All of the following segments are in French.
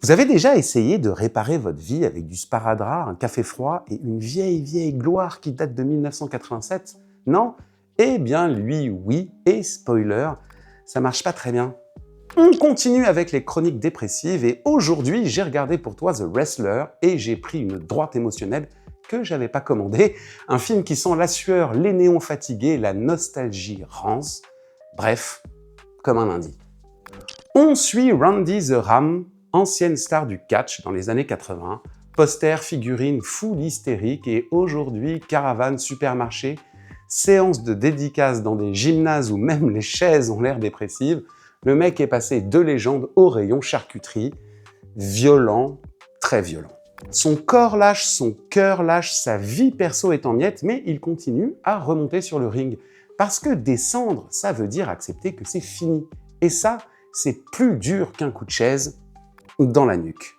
Vous avez déjà essayé de réparer votre vie avec du sparadrap, un café froid et une vieille gloire qui date de 1987? Non? Eh bien lui, oui, et spoiler, ça marche pas très bien. On continue avec les chroniques dépressives et aujourd'hui, j'ai regardé pour toi The Wrestler et j'ai pris une droite émotionnelle que j'avais pas commandée, un film qui sent la sueur, les néons fatigués, la nostalgie rance, bref, comme un lundi. On suit Randy the Ram, ancienne star du catch dans les années 80, poster, figurine, foule hystérique et aujourd'hui caravane, supermarché, séance de dédicaces dans des gymnases où même les chaises ont l'air dépressives, le mec est passé de légende au rayon charcuterie, violent, très violent. Son corps lâche, son cœur lâche, sa vie perso est en miettes, mais il continue à remonter sur le ring. Parce que descendre, ça veut dire accepter que c'est fini. Et ça, c'est plus dur qu'un coup de chaise dans la nuque.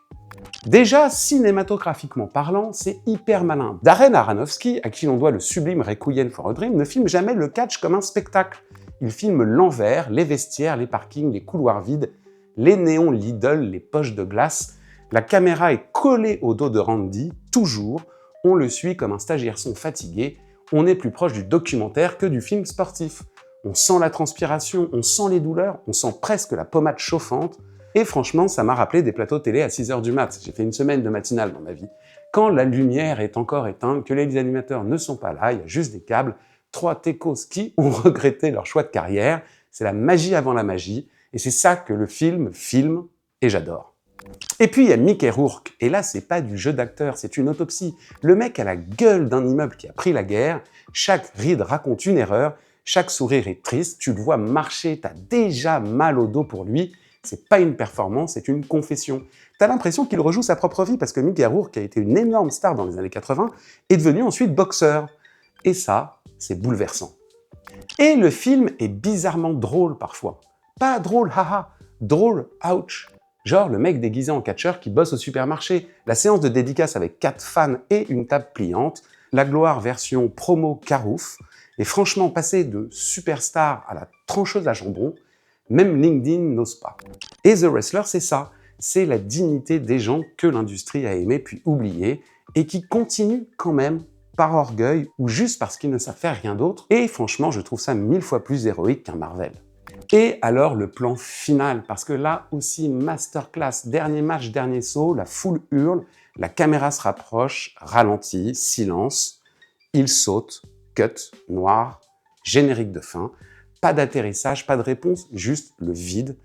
Déjà, cinématographiquement parlant, c'est hyper malin. Darren Aronofsky, à qui l'on doit le sublime Requiem for a Dream, ne filme jamais le catch comme un spectacle. Il filme l'envers, les vestiaires, les parkings, les couloirs vides, les néons Lidl, les poches de glace. La caméra est collée au dos de Randy, toujours. On le suit comme un stagiaire son fatigué. On est plus proche du documentaire que du film sportif. On sent la transpiration, on sent les douleurs, on sent presque la pommade chauffante. Et franchement, ça m'a rappelé des plateaux télé à 6h du mat'. J'ai fait une semaine de matinale dans ma vie. Quand la lumière est encore éteinte, que les animateurs ne sont pas là, il y a juste des câbles, 3 techos qui ont regretté leur choix de carrière. C'est la magie avant la magie. Et c'est ça que le film filme, et j'adore. Et puis il y a Mickey Rourke, et là c'est pas du jeu d'acteur, c'est une autopsie. Le mec a la gueule d'un immeuble qui a pris la guerre, chaque ride raconte une erreur, chaque sourire est triste, tu le vois marcher, t'as déjà mal au dos pour lui, c'est pas une performance, c'est une confession. T'as l'impression qu'il rejoue sa propre vie parce que Mickey Rourke, qui a été une énorme star dans les années 80, est devenu ensuite boxeur. Et ça, c'est bouleversant. Et le film est bizarrement drôle parfois. Pas drôle, haha, drôle, ouch. Genre le mec déguisé en catcheur qui bosse au supermarché, la séance de dédicace avec 4 fans et une table pliante, la gloire version promo Carouf, et franchement passer de superstar à la trancheuse à jambon, même LinkedIn n'ose pas. Et The Wrestler, c'est ça, c'est la dignité des gens que l'industrie a aimé puis oublié, et qui continuent quand même par orgueil ou juste parce qu'ils ne savent faire rien d'autre, et franchement je trouve ça 1000 fois plus héroïque qu'un Marvel. Et alors le plan final, parce que là aussi, masterclass, dernier match, dernier saut, la foule hurle, la caméra se rapproche, ralentit, silence, il saute, cut, noir, générique de fin, pas d'atterrissage, pas de réponse, juste le vide.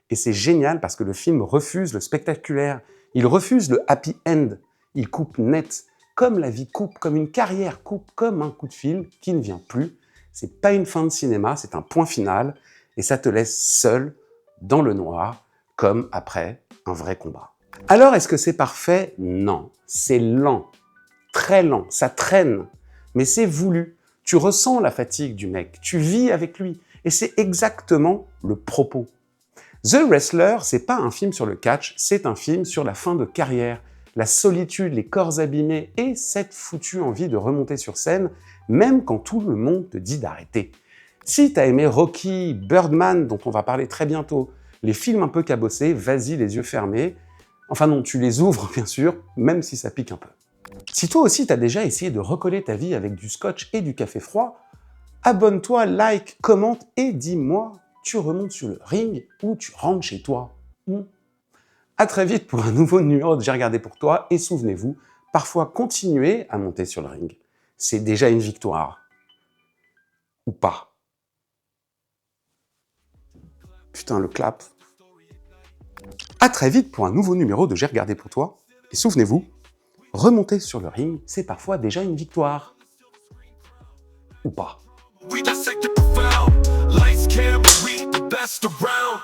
Et c'est génial parce que le film refuse le spectaculaire, il refuse le happy end, il coupe net, comme la vie coupe, comme une carrière coupe, comme un coup de fil qui ne vient plus. C'est pas une fin de cinéma, c'est un point final. Et ça te laisse seul, dans le noir, comme après un vrai combat. Alors, est-ce que c'est parfait? Non. C'est lent. Très lent. Ça traîne. Mais c'est voulu. Tu ressens la fatigue du mec. Tu vis avec lui. Et c'est exactement le propos. The Wrestler, c'est pas un film sur le catch, c'est un film sur la fin de carrière. La solitude, les corps abîmés et cette foutue envie de remonter sur scène, même quand tout le monde te dit d'arrêter. Si t'as aimé Rocky, Birdman, dont on va parler très bientôt, les films un peu cabossés, vas-y les yeux fermés. Enfin non, tu les ouvres bien sûr, même si ça pique un peu. Si toi aussi t'as déjà essayé de recoller ta vie avec du scotch et du café froid, abonne-toi, like, commente et dis-moi, tu remontes sur le ring ou tu rentres chez toi. À très vite pour un nouveau numéro de J'ai regardé pour toi et souvenez-vous, parfois continuer à monter sur le ring, c'est déjà une victoire. Ou pas. Putain, le clap. À très vite pour un nouveau numéro de J'ai regardé pour toi. Et souvenez-vous, remonter sur le ring, c'est parfois déjà une victoire. Ou pas. We dissect the profound. Lights, camera, we the best around.